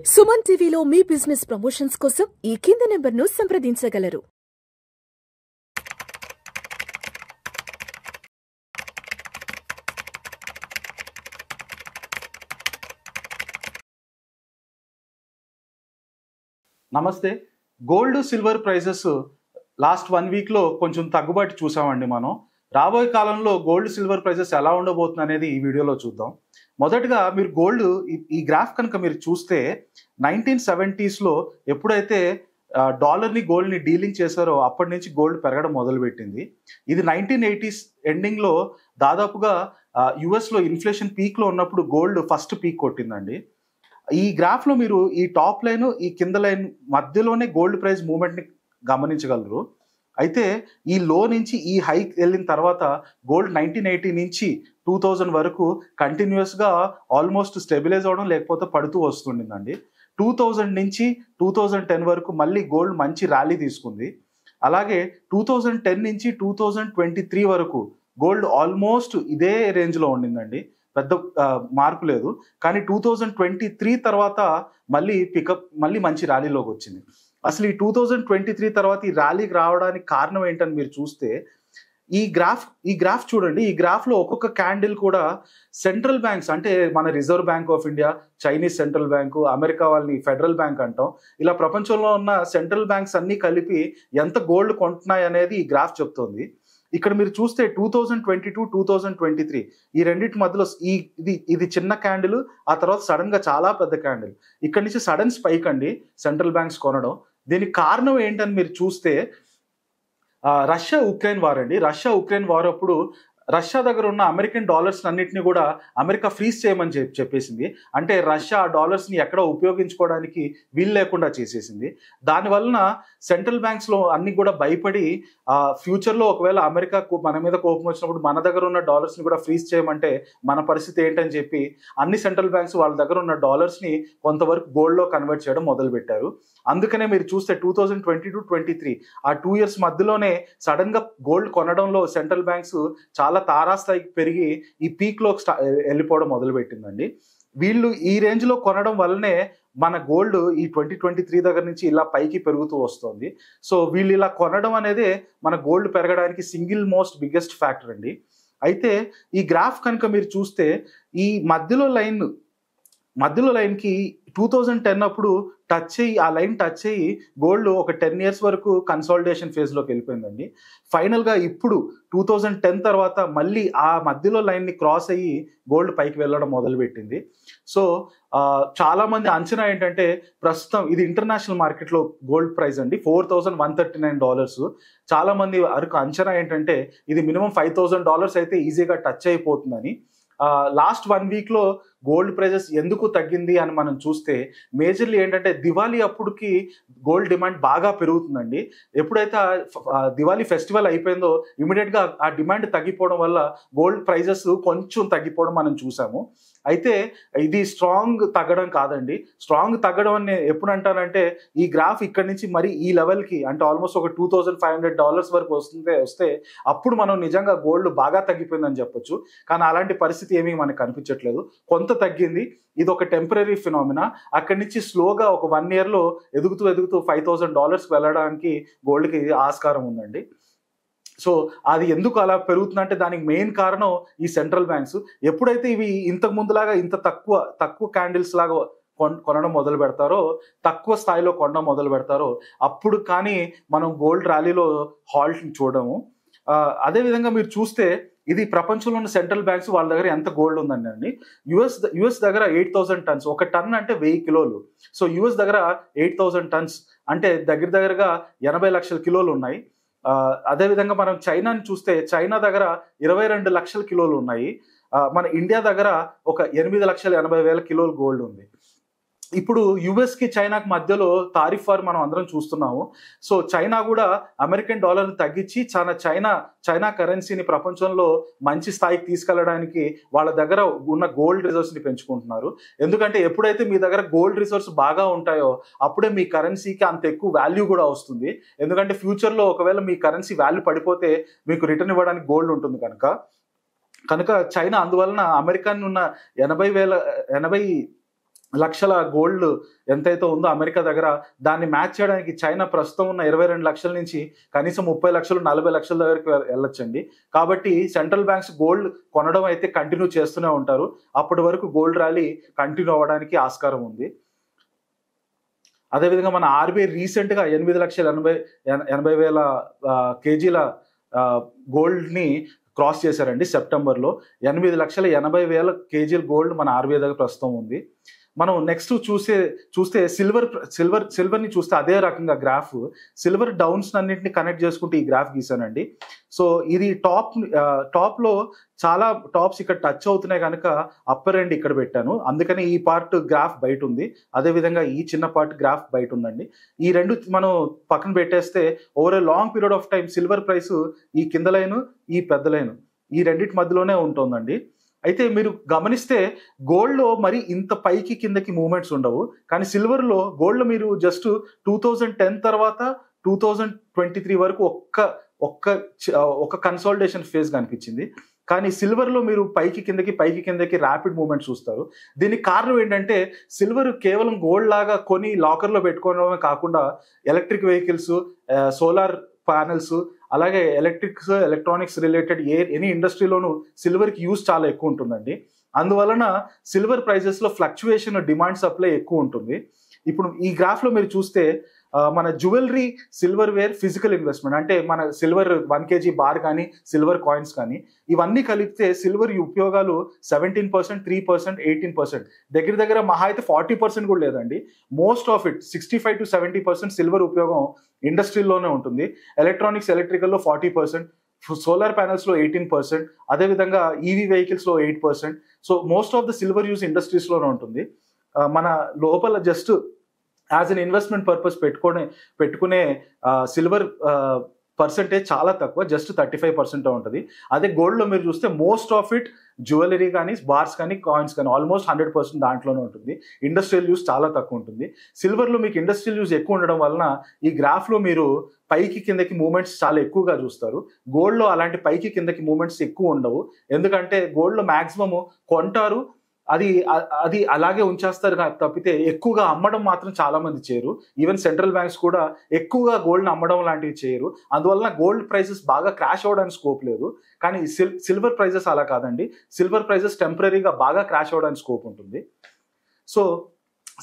సుమన్ టీవీలో మీ business promotions కోసం ఈ కింది నెంబర్ను సంప్రదించగలరు. నమస్తే. గోల్డ్ సిల్వర్ ప్రైజెస్ లాస్ట్ 1 వీక్లో కొంచెం తగ్గుబాటు చూసామండి మనం. రాబోయే కాలంలో గోల్డ్ సిల్వర్ ప్రైజెస్ ఎలా ఉండబోతుంది అనేది ఈ వీడియోలో చూద్దాం. మొదటగా మీరు గోల్డ్ ఈ గ్రాఫ్ కనుక మీరు చూస్తే 1970s ఎప్పుడైతే డాలర్ని గోల్డ్ని డీలింగ్ చేశారో అప్పటి నుంచి గోల్డ్ పెరగడం మొదలుపెట్టింది. ఇది 1980s ఎండింగ్లో దాదాపుగా యుఎస్లో ఇన్ఫ్లేషన్ పీక్లో ఉన్నప్పుడు గోల్డ్ ఫస్ట్ పీక్ కొట్టిందండి. ఈ గ్రాఫ్లో మీరు ఈ టాప్ లైన్ ఈ కింద లైన్ మధ్యలోనే గోల్డ్ ప్రైస్ మూవ్మెంట్ని గమనించగలరు. అయితే ఈ లో నుంచి ఈ హైక్ వెళ్ళిన తర్వాత గోల్డ్ 1980 నుంచి 2000 వరకు కంటిన్యూస్గా ఆల్మోస్ట్ స్టెబిలైజ్ అవడం లేకపోతే పడుతూ వస్తుండిందండి. 2000 నుంచి 2010 వరకు మళ్ళీ గోల్డ్ మంచి ర్యాలీ తీసుకుంది. అలాగే 2010 నుంచి 2023 వరకు గోల్డ్ ఆల్మోస్ట్ ఇదే రేంజ్లో ఉండిందండి, పెద్ద మార్పు లేదు. కానీ 2023 తర్వాత మళ్ళీ మంచి ర్యాలీలోకి వచ్చింది. అసలు ఈ 2023 తర్వాత ఈ ర్యాలీకి రావడానికి కారణం ఏంటని మీరు చూస్తే ఈ గ్రాఫ్ చూడండి. ఈ గ్రాఫ్లో ఒక్కొక్క క్యాండిల్ కూడా సెంట్రల్ బ్యాంక్స్, అంటే మన reserve bank of India, Chinese central bank, America వాళ్ళని ఫెడరల్ బ్యాంక్ అంటాం, ఇలా ప్రపంచంలో ఉన్న సెంట్రల్ బ్యాంక్స్ అన్నీ కలిపి ఎంత గోల్డ్ కొంటున్నాయి అనేది ఈ గ్రాఫ్ చెప్తోంది. ఇక్కడ మీరు చూస్తే 2022, 2023 ఈ రెండింటి మధ్యలో ఇది చిన్న క్యాండిల్, ఆ తర్వాత సడన్ గా చాలా పెద్ద క్యాండిల్, ఇక్కడ నుంచి సడన్ స్పైక్ అండి సెంట్రల్ బ్యాంక్స్ కొనడం. దీనికి కారణం ఏంటని మీరు చూస్తే రష్యా ఉక్రెయిన్ వార్ అండి. రష్యా ఉక్రెయిన్ వార్ అప్పుడు రష్యా దగ్గర ఉన్న అమెరికన్ డాలర్స్ అన్నింటినీ కూడా అమెరికా ఫ్రీజ్ చేయమని చెప్పేసింది. అంటే రష్యా ఆ డాలర్స్ని ఎక్కడ ఉపయోగించుకోవడానికి వీలు లేకుండా చేసేసింది. దానివలన సెంట్రల్ బ్యాంక్స్లో అన్ని కూడా భయపడి ఫ్యూచర్లో ఒకవేళ అమెరికా మన మీద కోపం వచ్చినప్పుడు మన దగ్గర ఉన్న డాలర్స్ని కూడా ఫ్రీజ్ చేయమంటే మన పరిస్థితి ఏంటని చెప్పి అన్ని సెంట్రల్ బ్యాంక్స్ వాళ్ళ దగ్గర ఉన్న డాలర్స్ని కొంతవరకు గోల్డ్లో కన్వర్ట్ చేయడం మొదలుపెట్టారు. అందుకనే మీరు చూస్తే 2022-23 ఆ 2 years మధ్యలోనే సడన్గా గోల్డ్ కొనడంలో సెంట్రల్ బ్యాంక్స్ చాలా తారాస్థాయికి పెరిగి ఈ పీక్లో వెళ్ళిపోవడం మొదలుపెట్టిందండి. వీళ్ళు ఈ రేంజ్లో కొనడం వల్లనే మన గోల్డ్ ఈ 2023 దగ్గర నుంచి ఇలా పైకి పెరుగుతూ వస్తుంది. సో వీళ్ళు ఇలా కొనడం అనేది మన గోల్డ్ పెరగడానికి సింగిల్ మోస్ట్ బిగ్గెస్ట్ ఫ్యాక్టర్ అండి. అయితే ఈ గ్రాఫ్ కనుక మీరు చూస్తే ఈ మధ్యలో లైన్కి 2010 అప్పుడు ఆ లైన్ టచ్ అయ్యి గోల్డ్ ఒక 10 years వరకు కన్సాలిడేషన్ ఫేజ్లోకి వెళ్ళిపోయిందండి. ఫైనల్గా ఇప్పుడు 2010 తర్వాత మళ్ళీ ఆ మధ్యలో లైన్ని క్రాస్ అయ్యి గోల్డ్ పైకి వెళ్ళడం మొదలుపెట్టింది. సో చాలామంది అంచనా ఏంటంటే ప్రస్తుతం ఇది ఇంటర్నేషనల్ మార్కెట్లో గోల్డ్ ప్రైస్ అండి $4,139. చాలామంది వరకు అంచనా ఏంటంటే ఇది మినిమం $5,000 అయితే ఈజీగా టచ్ అయిపోతుందని. లాస్ట్ 1 వీక్లో గోల్డ్ ప్రైజెస్ ఎందుకు తగ్గింది అని మనం చూస్తే మేజర్లీ ఏంటంటే దివాళీ అప్పుడుకి గోల్డ్ డిమాండ్ బాగా పెరుగుతుందండి. ఎప్పుడైతే దివాళీ ఫెస్టివల్ అయిపోయిందో ఇమీడియట్గా ఆ డిమాండ్ తగ్గిపోవడం వల్ల గోల్డ్ ప్రైజెస్ కొంచెం తగ్గిపోవడం మనం చూసాము. అయితే ఇది స్ట్రాంగ్ తగ్గడం కాదండి. స్ట్రాంగ్ తగ్గడం అని ఎప్పుడు అంటానంటే ఈ గ్రాఫ్ ఇక్కడ నుంచి మరి ఈ లెవెల్కి, అంటే ఆల్మోస్ట్ ఒక $2,500 వరకు వస్తే అప్పుడు మనం నిజంగా గోల్డ్ బాగా తగ్గిపోయిందని చెప్పొచ్చు. కానీ అలాంటి పరిస్థితి ఏమీ మనకు కనిపించట్లేదు. కొంత తగ్గింది, ఇది ఒక టెంపరీ ఫినామినా. అక్కడి నుంచి స్లోగా ఒక 1 yearలో ఎదుగుతూ $5,000 వెళ్ళడానికి గోల్డ్కి ఆస్కారం ఉందండి. సో అది ఎందుకు అలా పెరుగుతుందంటే దానికి మెయిన్ కారణం ఈ సెంట్రల్ బ్యాంక్స్. ఎప్పుడైతే ఇవి ఇంతకు ముందులాగా ఇంత తక్కువ క్యాండిల్స్ లాగా కొనడం మొదలు పెడతారో, తక్కువ స్థాయిలో కొనడం మొదలు పెడతారో అప్పుడు కానీ మనం గోల్డ్ ర్యాలీలో హాల్ట్ని చూడము. అదేవిధంగా మీరు చూస్తే ఇది ప్రపంచంలో ఉన్న సెంట్రల్ బ్యాంక్స్ వాళ్ళ దగ్గర ఎంత గోల్డ్ ఉందండి. యుఎస్ దగ్గర 8,000 tons, ఒక టన్ అంటే 1000 kilos. సో యుఎస్ దగ్గర 8,000 tons అంటే దగ్గరగా 80 లక్షల కిలోలు ఉన్నాయి. అదేవిధంగా మనం చైనాని చూస్తే చైనా దగ్గర 22 లక్షల కిలోలు ఉన్నాయి. మన ఇండియా దగ్గర ఒక 8,80,000 కిలోలు గోల్డ్ ఉంది. ఇప్పుడు యుఎస్కి చైనాకి మధ్యలో తారిఫ్ వార్ మనం అందరం చూస్తున్నాము. సో చైనా కూడా అమెరికన్ డాలర్ని తగ్గించి చైనా కరెన్సీని ప్రపంచంలో మంచి స్థాయికి తీసుకెళ్లడానికి వాళ్ళ దగ్గర ఉన్న గోల్డ్ రిజర్వ్స్ని పెంచుకుంటున్నారు. ఎందుకంటే ఎప్పుడైతే మీ దగ్గర గోల్డ్ రిజర్వ్స్ బాగా ఉంటాయో అప్పుడే మీ కరెన్సీకి అంత ఎక్కువ వాల్యూ కూడా వస్తుంది. ఎందుకంటే ఫ్యూచర్లో ఒకవేళ మీ కరెన్సీ వాల్యూ పడిపోతే మీకు రిటర్న్ ఇవ్వడానికి గోల్డ్ ఉంటుంది కనుక చైనా అందువలన అమెరికన్ ఉన్న 80 లక్షల గోల్డ్ ఎంతైతే ఉందో అమెరికా దగ్గర, దాన్ని మ్యాచ్ చేయడానికి చైనా ప్రస్తుతం ఉన్న 22 లక్షల నుంచి కనీసం 30 లక్షలు 40 లక్షల దగ్గరికి వెళ్ళొచ్చండి. కాబట్టి సెంట్రల్ బ్యాంక్స్ గోల్డ్ కొనడం అయితే కంటిన్యూ చేస్తూనే ఉంటారు. అప్పటి వరకు గోల్డ్ ర్యాలీ కంటిన్యూ అవ్వడానికి ఆస్కారం ఉంది. అదేవిధంగా మన ఆర్బీఐ రీసెంట్గా 8,80,000 కేజీల గోల్డ్ని క్రాస్ చేశారండి సెప్టెంబర్లో. 8,80,000 కేజీల గోల్డ్ మన ఆర్బీఐ దగ్గర ప్రస్తుతం ఉంది. మనం నెక్స్ట్ చూస్తే సిల్వర్ని చూస్తే అదే రకంగా గ్రాఫ్, సిల్వర్ డౌన్స్ అన్నింటిని కనెక్ట్ చేసుకుంటే ఈ గ్రాఫ్ గీసానండి. సో ఇది టాప్లో చాలా టాప్స్ ఇక్కడ టచ్ అవుతున్నాయి కనుక అప్పర్ ఎండ్ ఇక్కడ పెట్టాను, అందుకని ఈ పార్ట్ గ్రాఫ్ బయట ఉంది. అదేవిధంగా ఈ చిన్న పార్ట్ గ్రాఫ్ బయట ఉందండి. ఈ రెండు మనం పక్కన పెట్టేస్తే over a long period of time silver price ఈ కింద లైన్, ఈ పెద్ద లైన్, ఈ రెండింటి మధ్యలోనే ఉంటుందండి. అయితే మీరు గమనిస్తే గోల్డ్లో మరి ఇంత పైకి కిందకి మూవ్మెంట్స్ ఉండవు, కానీ సిల్వర్లో గోల్డ్లో మీరు జస్ట్ 2010 తర్వాత 2023 వరకు ఒక్క కన్సాలిడేషన్ ఫేజ్ కనిపించింది. కానీ సిల్వర్లో మీరు పైకి కిందకి ర్యాపిడ్ మూవ్మెంట్ చూస్తారు. దీనికి కారణం ఏంటంటే సిల్వర్ కేవలం గోల్డ్ లాగా కొని లాకర్లో పెట్టుకోవడమే కాకుండా ఎలక్ట్రిక్ వెహికల్స్, సోలార్ ప్యానెల్స్, అలాగే ఎలక్ట్రానిక్స్ రిలేటెడ్ ఎనీ ఇండస్ట్రీలోనూ సిల్వర్కి యూజ్ చాలా ఎక్కువ ఉంటుందండి. అందువలన సిల్వర్ ప్రైజెస్లో ఫ్లక్చువేషన్, డిమాండ్ సప్లై ఎక్కువ ఉంటుంది. ఇప్పుడు ఈ గ్రాఫ్లో మీరు చూస్తే మన jewellery, silverware, physical investment అంటే మన సిల్వర్ 1 kg బార్ కానీ సిల్వర్ కాయిన్స్ కానీ ఇవన్నీ కలిపితే సిల్వర్ ఉపయోగాలు 17%, 3%, 18%, దగ్గర మహా అయితే 40% కూడా లేదండి. Most of it 65 to 70% silver ఉపయోగం ఇండస్ట్రీలోనే ఉంటుంది. ఎలక్ట్రికల్లో 40%, సోలార్ ప్యానెల్స్లో 18%, అదేవిధంగా ఈవీ వెహికల్స్లో 8%. So most of the silver use ఇండస్ట్రీస్లోనే ఉంటుంది. మన లోపల just as an investment purpose పెట్టుకునే సిల్వర్ పర్సెంటేజ్ చాలా తక్కువ, జస్ట్ 35% ఉంటుంది. అదే గోల్డ్లో మీరు చూస్తే మోస్ట్ ఆఫ్ ఇట్ జ్యువెలరీ కానీ, బార్స్ కానీ, కాయిన్స్ కానీ ఆల్మోస్ట్ 100% దాంట్లోనే ఉంటుంది. ఇండస్ట్రియల్ యూజ్ చాలా తక్కువ ఉంటుంది. సిల్వర్లో మీకు ఇండస్ట్రియల్ యూజ్ ఎక్కువ ఉండడం వలన ఈ గ్రాఫ్లో మీరు పైకి కిందకి మూమెంట్స్ చాలా ఎక్కువగా చూస్తారు. గోల్డ్లో అలాంటి పైకి కిందకి మూమెంట్స్ ఎక్కువ ఉండవు, ఎందుకంటే గోల్డ్లో మ్యాక్సిమము కొంటారు, అది అలాగే ఉంచేస్తారు తప్పితే ఎక్కువగా అమ్మడం మాత్రం చాలా మంది చేయరు. ఈవెన్ సెంట్రల్ బ్యాంక్స్ కూడా ఎక్కువగా గోల్డ్ని అమ్మడం లాంటివి చేయరు. అందువలన గోల్డ్ ప్రైసెస్ బాగా క్రాష్ అవ్వడానికి స్కోప్ లేదు. కానీ సిల్వర్ ప్రైజెస్ అలా కాదండి. సిల్వర్ ప్రైజెస్ టెంపరీగా బాగా క్రాష్ అవ్వడానికి స్కోప్ ఉంటుంది. సో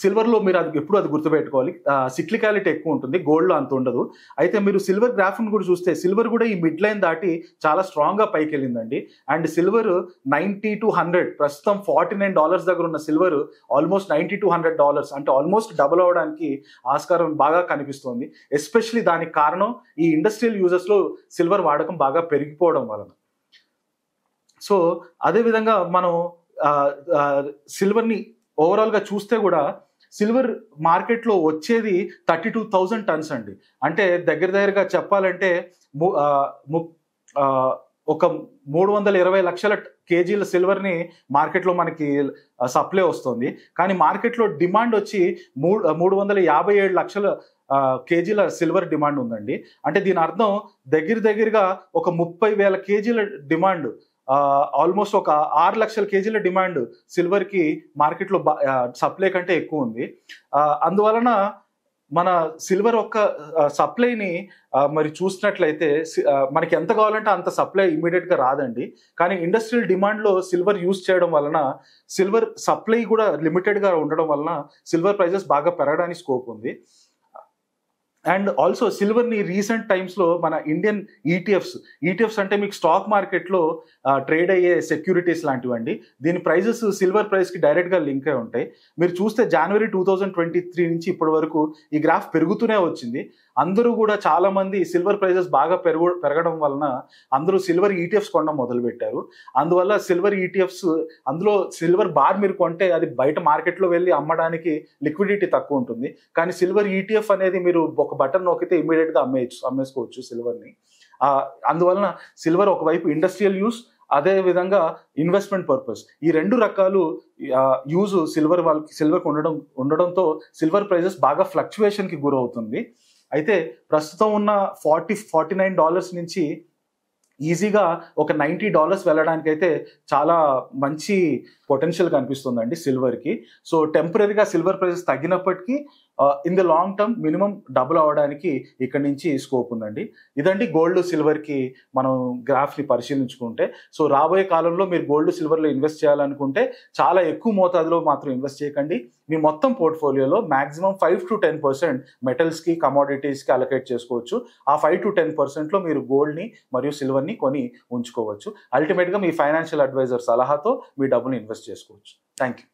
సిల్వర్లో మీరు ఎప్పుడు అది గుర్తుపెట్టుకోవాలి, సిక్లికాలిటీ ఎక్కువ ఉంటుంది, గోల్డ్లో అంత ఉండదు. అయితే మీరు సిల్వర్ గ్రాఫ్ని కూడా చూస్తే సిల్వర్ కూడా ఈ మిడ్ లైన్ దాటి చాలా స్ట్రాంగ్గా పైకి వెళ్ళిందండి. అండ్ సిల్వర్ 90 to 100, ప్రస్తుతం $49 దగ్గర ఉన్న సిల్వర్ ఆల్మోస్ట్ $90 to $100 అంటే ఆల్మోస్ట్ డబుల్ అవ్వడానికి ఆస్కారం బాగా కనిపిస్తోంది. ఎస్పెషలీ దానికి కారణం ఈ ఇండస్ట్రియల్ యూజెస్లో సిల్వర్ వాడకం బాగా పెరిగిపోవడం వలన. సో అదేవిధంగా మనం సిల్వర్ని ఓవరాల్గా చూస్తే కూడా సిల్వర్ మార్కెట్లో వచ్చేది 32,000 టన్స్ అండి. అంటే దగ్గరగా చెప్పాలంటే ఒక 320 లక్షల కేజీల సిల్వర్ని మార్కెట్లో మనకి సప్లై వస్తుంది. కానీ మార్కెట్లో డిమాండ్ వచ్చి 357 లక్షల కేజీల సిల్వర్ డిమాండ్ ఉందండి. అంటే దీని అర్థం దగ్గరగా ఒక 30,000 కేజీల డిమాండ్, ఆల్మోస్ట్ ఒక 6 లక్షల కేజీల డిమాండ్ సిల్వర్కి మార్కెట్లో సప్లై కంటే ఎక్కువ ఉంది. అందువలన మన సిల్వర్ ఒక్క సప్లైని మరి చూసినట్లయితే మనకి ఎంత కావాలంటే అంత సప్లై ఇమీడియట్గా రాదండి. కానీ ఇండస్ట్రియల్ డిమాండ్లో సిల్వర్ యూజ్ చేయడం వలన, సిల్వర్ సప్లై కూడా లిమిటెడ్గా ఉండడం వలన సిల్వర్ ప్రైజెస్ బాగా పెరగడానికి స్కోప్ ఉంది. అండ్ ఆల్సో సిల్వర్ని రీసెంట్ టైమ్స్లో మన ఇండియన్ ఈటీఎఫ్స్ అంటే మీకు స్టాక్ మార్కెట్లో ట్రేడ్ అయ్యే సెక్యూరిటీస్ లాంటివండి. దీని ప్రైజెస్ సిల్వర్ ప్రైస్కి డైరెక్ట్గా లింక్ అయి ఉంటాయి. మీరు చూస్తే జనవరి 2023 నుంచి ఇప్పటి వరకు ఈ గ్రాఫ్ పెరుగుతూనే వచ్చింది. అందరూ కూడా చాలా మంది సిల్వర్ ప్రైజెస్ బాగా పెరగడం వలన అందరూ సిల్వర్ ఈటీఎఫ్స్ కొనడం మొదలుపెట్టారు. అందువల్ల సిల్వర్ ఈటీఎఫ్స్, అందులో సిల్వర్ బార్ మీరు కొంటే అది బయట మార్కెట్లో వెళ్ళి అమ్మడానికి లిక్విడిటీ తక్కువ ఉంటుంది. కానీ సిల్వర్ ఈటీఎఫ్ అనేది మీరు ఒక బటన్ నొక్కితే ఇమీడియట్గా అమ్మేసుకోవచ్చు సిల్వర్ని. అందువలన సిల్వర్ ఒకవైపు ఇండస్ట్రియల్ యూస్, అదే విధంగా ఇన్వెస్ట్మెంట్ పర్పస్, ఈ రెండు రకాలు యూజ్ సిల్వర్కి ఉండడంతో సిల్వర్ ప్రైజెస్ బాగా ఫ్లక్చువేషన్కి గురవుతుంది. అయితే ప్రస్తుతం ఉన్న $49 నుంచి ఈజీగా ఒక $90 వెళ్ళడానికి అయితే చాలా మంచి పొటెన్షియల్ కనిపిస్తుందండి సిల్వర్కి. సో టెంపరీగా సిల్వర్ ప్రైసెస్ తగ్గినప్పటికీ in the long term minimum double అవ్వడానికి ఇక్కడ నుంచి స్కోప్ ఉందండి. ఇదండి గోల్డ్ సిల్వర్కి మనం గ్రాఫ్ని పరిశీలించుకుంటే. సో రాబోయే కాలంలో మీరు గోల్డ్ సిల్వర్లో ఇన్వెస్ట్ చేయాలనుకుంటే చాలా ఎక్కువ మోతాదులో మాత్రం ఇన్వెస్ట్ చేయకండి. మీ మొత్తం పోర్ట్ఫోలియోలో మాక్సిమం 5 to 10% మెటల్స్కి, కమోడిటీస్కి అలొకేట్ చేసుకోవచ్చు. ఆ 5 to 10%లో మీరు గోల్డ్ని మరియు సిల్వర్ని కొని ఉంచుకోవచ్చు. అల్టిమేట్గా మీ ఫైనాన్షియల్ అడ్వైజర్ సలహాతో మీ డబ్బుని ఇన్వెస్ట్ చేసుకోవచ్చు. Thank you.